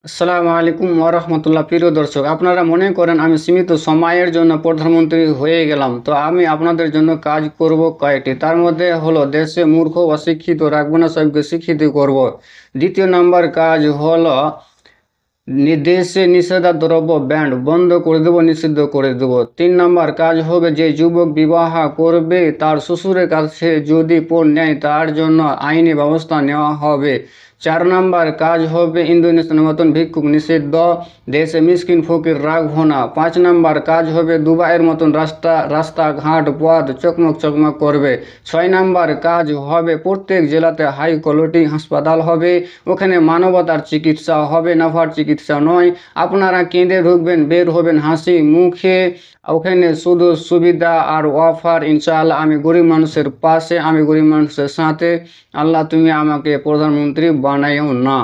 আসসালামু আলাইকুম ওরহমতুল্লাহ। প্রিয় দর্শক, আপনারা মনে করেন আমি সীমিত সময়ের জন্য প্রধানমন্ত্রী হয়ে গেলাম, তো আমি আপনাদের জন্য কাজ করব কয়েকটি। তার মধ্যে হলো দেশে মূর্খ অশিক্ষিত রাখবো না, সবকে শিক্ষিত করব। দ্বিতীয় নাম্বার কাজ হলো দেশে নিষেধাদ্রব্য ব্যান্ড বন্ধ করে দেবো, নিষিদ্ধ করে দেবো। 3 নাম্বার কাজ হবে যে যুবক বিবাহ করবে তার শ্বশুরের কাছে যদি পণ নেয় তার জন্য আইনি ব্যবস্থা নেওয়া হবে। 4 নাম্বার কাজ হবে ইন্দোনেশিয়ার মতন ভিক্ষুক নিষিদ্ধ, দেশে মিসকিন ফকির রাখবো না। 5 নাম্বার কাজ হবে দুবাইয়ের মতন রাস্তাঘাট পথ চকমক চকমক করবে। 6 নাম্বার কাজ হবে প্রত্যেক জেলাতে হাই কোয়ালিটি হাসপাতাল হবে, ওখানে মানবতার চিকিৎসা হবে, নাফার চিকিৎসা নয়। আপনারা কেঁদে ঢুকবেন, বের হবেন হাসি মুখে। ওখানে শুধু সুবিধা আর অফার। ইনশাআল্লাহ আমি গরিব মানুষের পাশে, আমি গরিব মানুষের সাথে। আল্লাহ তুমি আমাকে প্রধানমন্ত্রী বানাইও না।